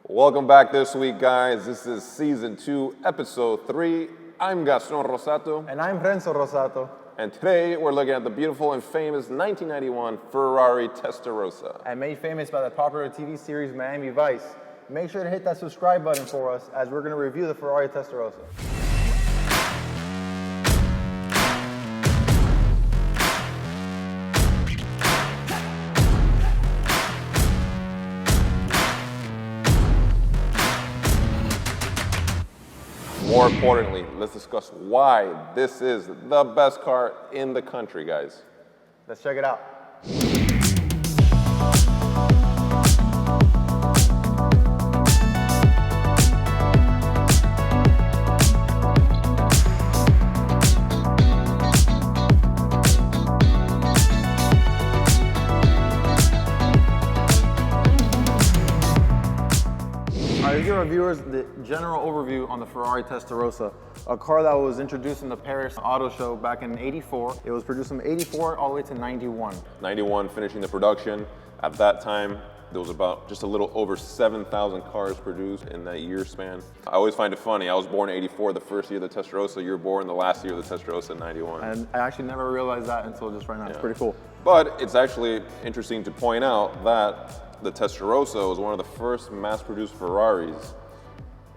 Welcome back this week, guys. This is Season 2, Episode 3. I'm Gaston Rossato. And I'm Renzo Rossato. And today we're looking at the beautiful and famous 1991 Ferrari Testarossa. And made famous by the popular TV series Miami Vice. Make sure to hit that subscribe button for us as we're going to review the Ferrari Testarossa. More importantly, let's discuss why this is the best car in the country, guys. Let's check it out. I'll give our viewers the general overview on the Ferrari Testarossa, a car that was introduced in the Paris Auto Show back in '84. It was produced from '84 all the way to '91. 91 finishing the production. At that time, there was about just a little over 7,000 cars produced in that year span. I always find it funny. I was born in '84, the first year of the Testarossa. You were born the last year of the Testarossa, '91. And I actually never realized that until just right now. It's pretty cool. But it's actually interesting to point out that the Testarossa was one of the first mass-produced Ferraris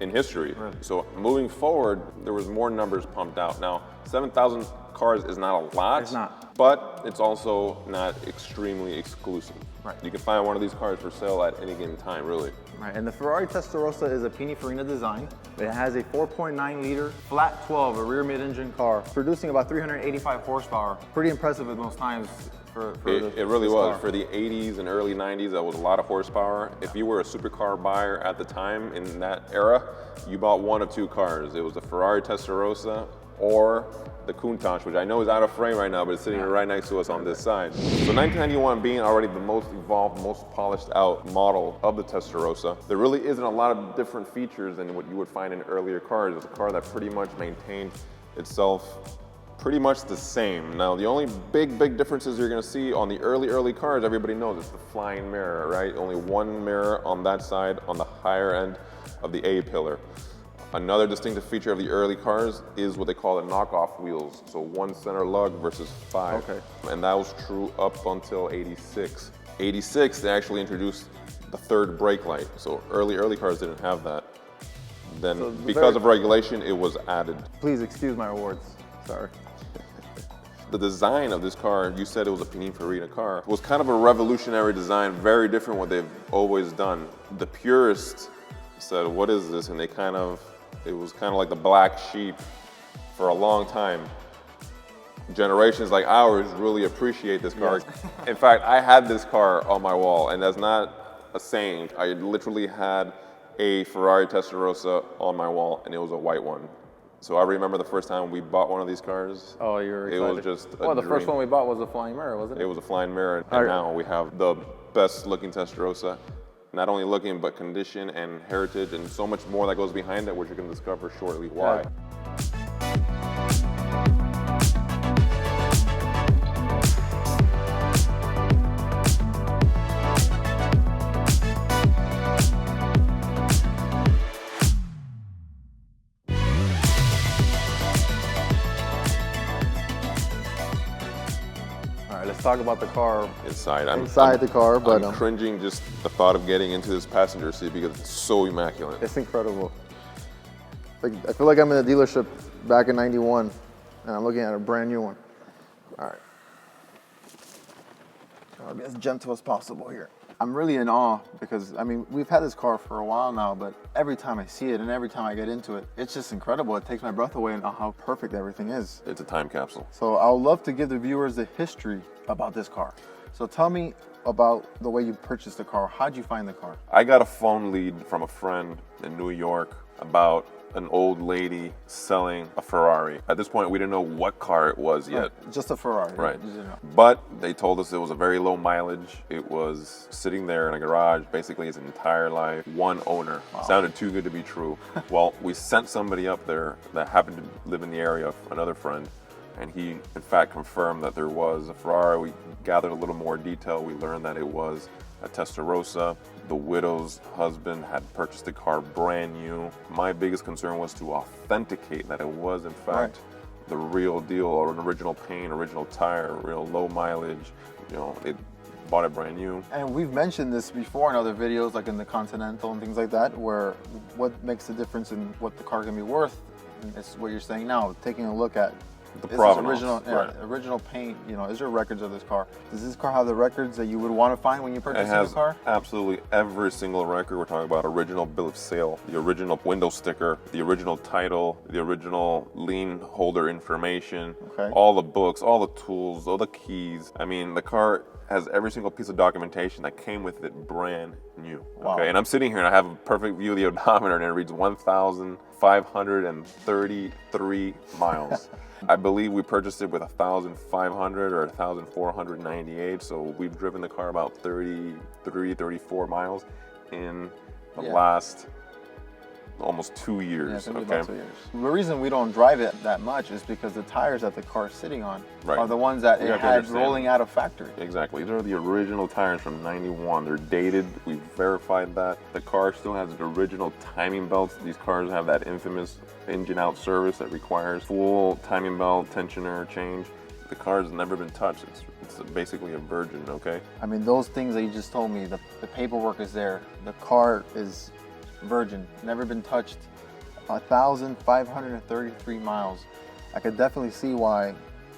in history. Really? So moving forward, there was more numbers pumped out. Now, 7,000 cars is not a lot. It's not. But it's also not extremely exclusive. Right. You can find one of these cars for sale at any given time, really. Right, and the Ferrari Testarossa is a Pininfarina design. It has a 4.9 liter flat 12, a rear mid-engine car, producing about 385 horsepower. Pretty impressive at most times. It really was. For the 80s and early 90s, that was a lot of horsepower. If you were a supercar buyer at the time in that era, you bought one of two cars. It was the Ferrari Testarossa or the Countach, which I know is out of frame right now, but it's sitting right next to us on this side. So 1991 being already the most evolved, most polished out model of the Testarossa, there really isn't a lot of different features than what you would find in earlier cars. It's a car that pretty much maintained itself pretty much the same. Now, the only big differences you're gonna see on the early cars, everybody knows it's the flying mirror, right? Only one mirror on that side on the higher end of the A pillar. Another distinctive feature of the early cars is what they call the knockoff wheels. So one center lug versus five. Okay. And that was true up until 86. 86, they actually introduced the third brake light. So early cars didn't have that. Then So because of regulation, it was added. Please excuse my words. Sorry. The design of this car, you said it was a Pininfarina car, was kind of a revolutionary design, very different what they've always done. The purists said, what is this? And it was kind of like the black sheep for a long time. Generations like ours really appreciate this car. Yes. In fact, I had this car on my wall, and that's not a saying. I literally had a Ferrari Testarossa on my wall, and it was a white one. So I remember the first time we bought one of these cars. Oh, you're excited. It was just a Well, the dream. first one we bought was a flying mirror, wasn't it? It was a flying mirror, and now we have the best looking Testarossa. Not only looking, but condition and heritage and so much more that goes behind it, which you're gonna discover shortly why. Yeah. Let's talk about the car Inside the car, but I'm cringing just the thought of getting into this passenger seat because it's so immaculate. it's incredible. Like, I feel like I'm in a dealership back in '91, and I'm looking at a brand new one. All right. I'll be as gentle as possible here. I'm really in awe because, I mean, we've had this car for a while now, but every time I see it and every time I get into it, it's just incredible. It takes my breath away on how perfect everything is. It's a time capsule. So I would love to give the viewers the history about this car. So tell me about the way you purchased the car. How'd you find the car? I got a phone lead from a friend in New York about an old lady selling a Ferrari. At this point, we didn't know what car it was yet. Just a Ferrari. Right. You know. But they told us it was a very low mileage. It was sitting there in a garage basically its entire life. One owner. Wow. Sounded too good to be true. Well, we sent somebody up there that happened to live in the area, another friend, and he in fact confirmed that there was a Ferrari. We gathered a little more detail. We learned that it was a Testarossa. The widow's husband had purchased the car brand new. My biggest concern was to authenticate that it was in fact the real deal, or an original paint, original tire, real low mileage. You know, it bought it brand new. And we've mentioned this before in other videos, like in the Continental and things like that, where what makes the difference in what the car can be worth is what you're saying now, taking a look at the provenance, original, original paint. You know, is there records of this car? Does this car have the records that you would want to find when you purchase a car? Absolutely every single record. We're talking about original bill of sale, the original window sticker, the original title, the original lien holder information, all the books, all the tools, all the keys. I mean, the car has every single piece of documentation that came with it brand new. Okay, and I'm sitting here and I have a perfect view of the odometer and it reads 1,533 miles. I believe we purchased it with 1,500 or 1,498, so we've driven the car about 34 miles in the last almost 2 years. About 2 years. The reason we don't drive it that much is because the tires that the car's sitting on are the ones that it had rolling out of factory. Exactly. These are the original tires from '91. They're dated. We verified that. The car still has the original timing belts. These cars have that infamous engine out service that requires full timing belt tensioner change. The car's never been touched. It's basically a virgin, okay? I mean, those things that you just told me, the paperwork is there. The car is virgin, never been touched. 1,533 miles. I could definitely see why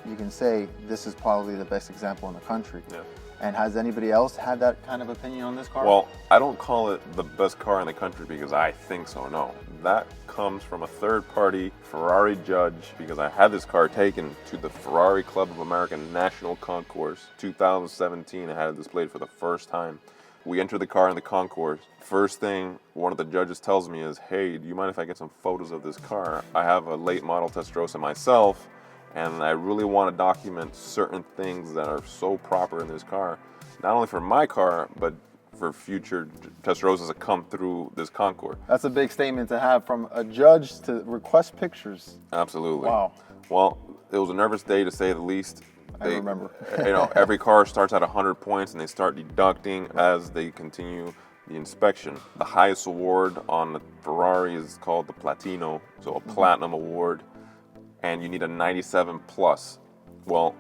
you can say this is probably the best example in the country. Yeah. And has anybody else had that kind of opinion on this car? Well, I don't call it the best car in the country because I think so, no. That comes from a third-party Ferrari judge because I had this car taken to the Ferrari Club of America National Concours 2017. I had it displayed for the first time. We entered the car in the concourse. First thing one of the judges tells me is, hey, do you mind if I get some photos of this car? I have a late model Testarossa myself, and I really want to document certain things that are so proper in this car, not only for my car, but for future Testarossas that come through this concours. That's a big statement to have from a judge to request pictures. Absolutely. Wow. Well, it was a nervous day to say the least. I remember. You know, every car starts at 100 points and they start deducting as they continue the inspection. The highest award on the Ferrari is called the Platino, so a platinum award, and you need a 97 plus. Well,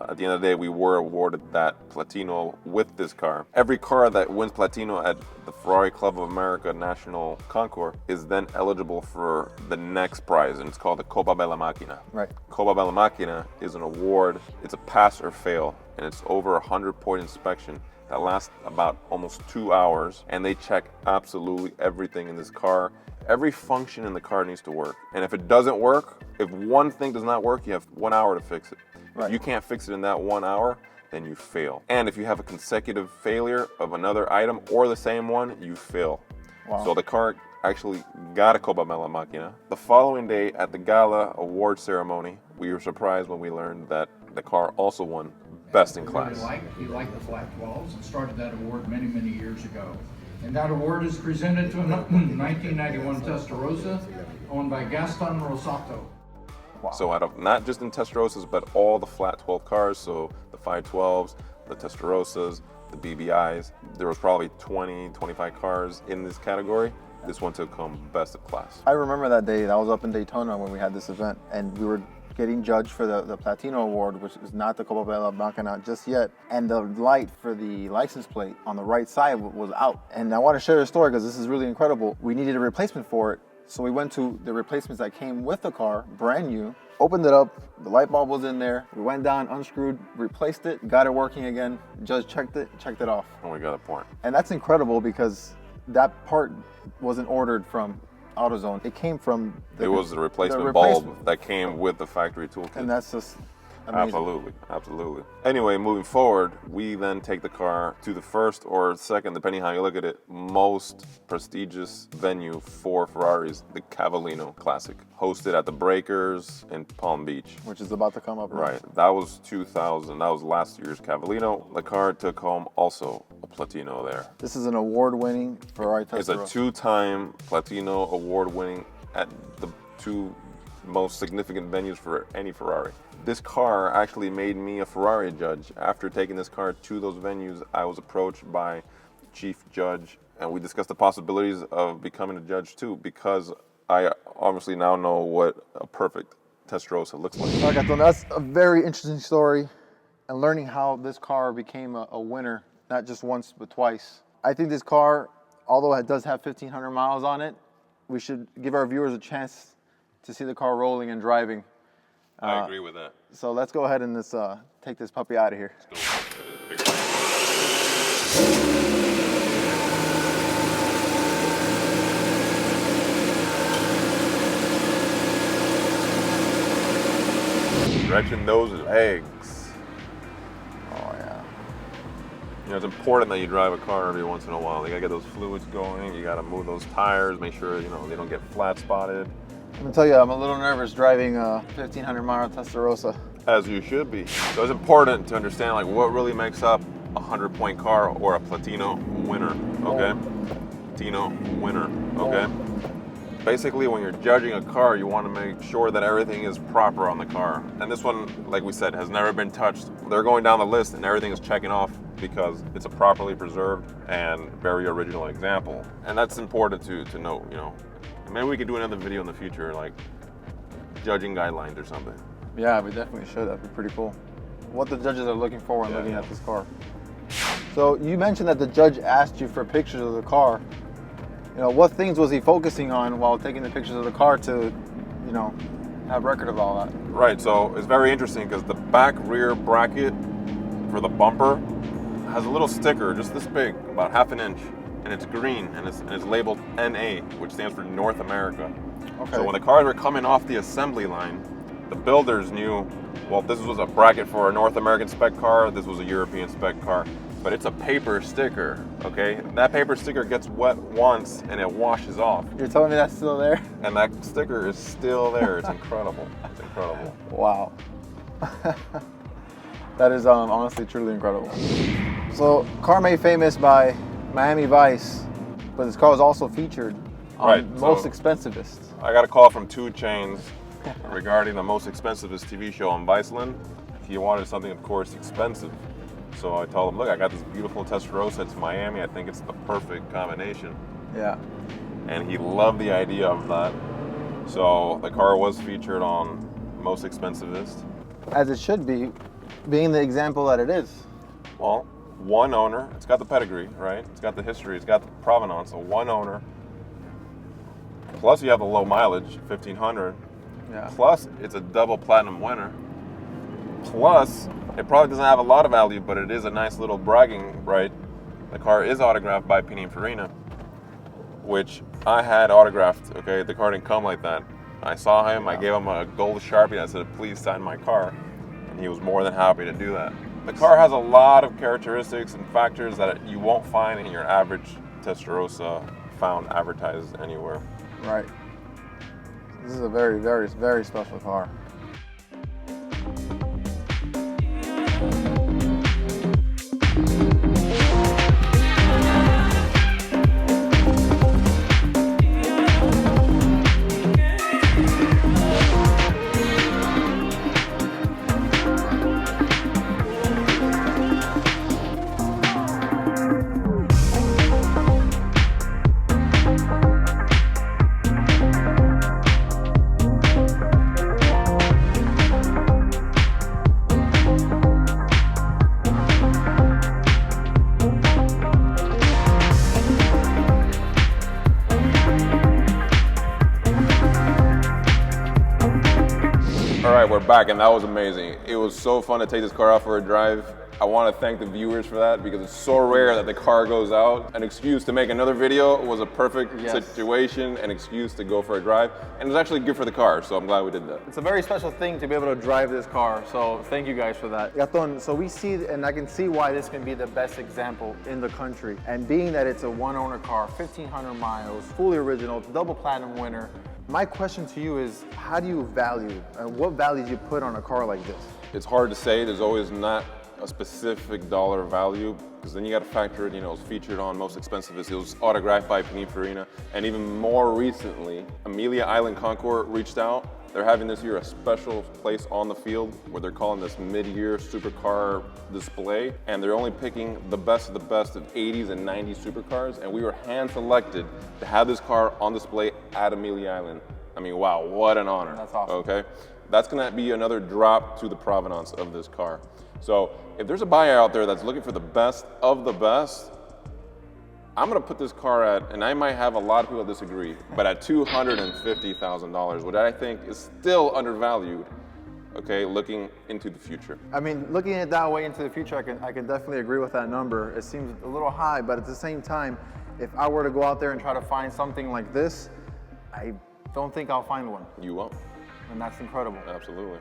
at the end of the day, we were awarded that Platino with this car. Every car that wins Platino at the Ferrari Club of America National Concours is then eligible for the next prize, and it's called the Copa Bella Macchina. Right. Copa Bella Macchina is an award. It's a pass or fail, and it's over 100-point inspection that lasts about almost 2 hours, and they check absolutely everything in this car. Every function in the car needs to work, and if it doesn't work, if one thing does not work, you have 1 hour to fix it. If you can't fix it in that 1 hour, then you fail. And if you have a consecutive failure of another item or the same one, you fail. Wow. So the car actually got a Copa Bella Macchina. The following day at the gala award ceremony, we were surprised when we learned that the car also won Best in Class. He liked the flat 12s and started that award many, many years ago. And that award is presented to a 1991 Testarossa owned by Gaston Rossato. Wow. So out of not just in Testarossas, but all the flat 12 cars, so the 512s, the Testarossas, the BBIs, there was probably 20, 25 cars in this category. This one took home Best of Class. I remember that day. I was up in Daytona when we had this event, and we were getting judged for the Platino Award, which is not the Copa Bella Macchina just yet. And the light for the license plate on the right side was out. And I want to share the story because this is really incredible. We needed a replacement for it. So we went to the replacements that came with the car, brand new, opened it up, the light bulb was in there. We went down, unscrewed, replaced it, got it working again. Judge checked it off. And we got a point. And that's incredible because that part wasn't ordered from AutoZone. It came from it was the replacement bulb that came with the factory toolkit. And that's just amazing. Absolutely, absolutely. Anyway, moving forward, we then take the car to the first or second, depending how you look at it, most prestigious venue for Ferraris, the Cavallino Classic, hosted at the Breakers in Palm Beach. Which is about to come up. Right, that was 2000, that was last year's Cavallino. The car took home also a Platino there. This is an award-winning Ferrari Testarossa. It's a two-time Platino award-winning at the two most significant venues for any Ferrari. This car actually made me a Ferrari judge. After taking this car to those venues, I was approached by chief judge, and we discussed the possibilities of becoming a judge too, because I obviously now know what a perfect Testarossa looks like. All right, Gaston, that's a very interesting story, and learning how this car became a winner, not just once but twice. I think this car, although it does have 1,500 miles on it, we should give our viewers a chance to see the car rolling and driving. I agree with that. So let's go ahead and take this puppy out of here. Stretching those legs. Oh yeah. You know, it's important that you drive a car every once in a while. You gotta get those fluids going. You gotta move those tires, make sure, you know, they don't get flat spotted. I'm gonna tell you, I'm a little nervous driving a 1,500 mile Testarossa. As you should be. So it's important to understand like what really makes up a 100-point car or a Platino winner, okay? Platino winner, okay? Basically, when you're judging a car, you want to make sure that everything is proper on the car. And this one, like we said, has never been touched. They're going down the list and everything is checking off because it's a properly preserved and very original example. And that's important to note, you know. Maybe we could do another video in the future, like judging guidelines or something. Yeah, we definitely should. That'd be pretty cool. What the judges are looking for when looking at this car. So you mentioned that the judge asked you for pictures of the car. You know, what things was he focusing on while taking the pictures of the car to, you know, have record of all that? Right, so it's very interesting because the back rear bracket for the bumper has a little sticker just this big, about ½ an inch, and it's green and it's labeled NA, which stands for North America. Okay. So when the cars were coming off the assembly line, the builders knew, well, this was a bracket for a North American spec car, this was a European spec car. But it's a paper sticker, okay? That paper sticker gets wet once and it washes off. You're telling me that's still there? And that sticker is still there. It's incredible. It's incredible. Wow. That is honestly truly incredible. So, car made famous by Miami Vice, but this car was also featured on Most Expensivest. I got a call from 2 Chainz regarding the Most Expensivest TV show on Viceland. He wanted something, of course, expensive. So I told him, look, I got this beautiful Testarossa, it's Miami, I think it's the perfect combination. Yeah. And he loved the idea of that. So the car was featured on Most Expensivest. As it should be, being the example that it is. Well, one owner, it's got the pedigree, right? It's got the history, it's got the provenance, so one owner. Plus you have the low mileage, 1,500. Yeah. Plus it's a double platinum winner. Plus, it probably doesn't have a lot of value, but it is a nice little bragging right. The car is autographed by Pininfarina, which I had autographed, okay? The car didn't come like that. I saw him, I gave him a gold Sharpie, I said, please sign my car. And he was more than happy to do that. The car has a lot of characteristics and factors that you won't find in your average Testarossa found advertised anywhere. Right. This is a very, very, very special car. All right, we're back, and that was amazing. It was so fun to take this car out for a drive. I want to thank the viewers for that because it's so rare that the car goes out. An excuse to make another video was a perfect situation, an excuse to go for a drive, and it was actually good for the car, so I'm glad we did that. It's a very special thing to be able to drive this car, so thank you guys for that. Gaston, so we see, and I can see why this can be the best example in the country. And being that it's a one-owner car, 1,500 miles, fully original, double platinum winner, my question to you is, how do you value, and what values you put on a car like this? It's hard to say. There's always not a specific dollar value, because then you got to factor it, you know, it was featured on Most Expensivest, it was autographed by Pininfarina, and even more recently, Amelia Island Concours reached out They're having this year a special place on the field where they're calling this mid-year supercar display, and they're only picking the best of 80s and 90s supercars, and we were hand-selected to have this car on display at Amelia Island. I mean, wow, what an honor. That's awesome. Okay, that's gonna be another drop to the provenance of this car. So if there's a buyer out there that's looking for the best of the best, I'm gonna put this car at, and I might have a lot of people disagree, but at $250,000, which I think is still undervalued, okay, looking into the future. I mean, looking at it that way into the future, I can definitely agree with that number. It seems a little high, but at the same time, if I were to go out there and try to find something like this, I don't think I'll find one. You won't. And that's incredible. Absolutely.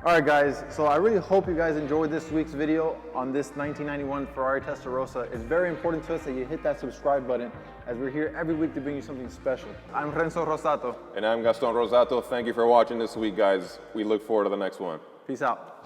All right, guys, so I really hope you guys enjoyed this week's video on this 1991 Ferrari Testarossa. It's very important to us that you hit that subscribe button, as we're here every week to bring you something special. I'm Renzo Rossato. And I'm Gaston Rossato. Thank you for watching this week, guys. We look forward to the next one. Peace out.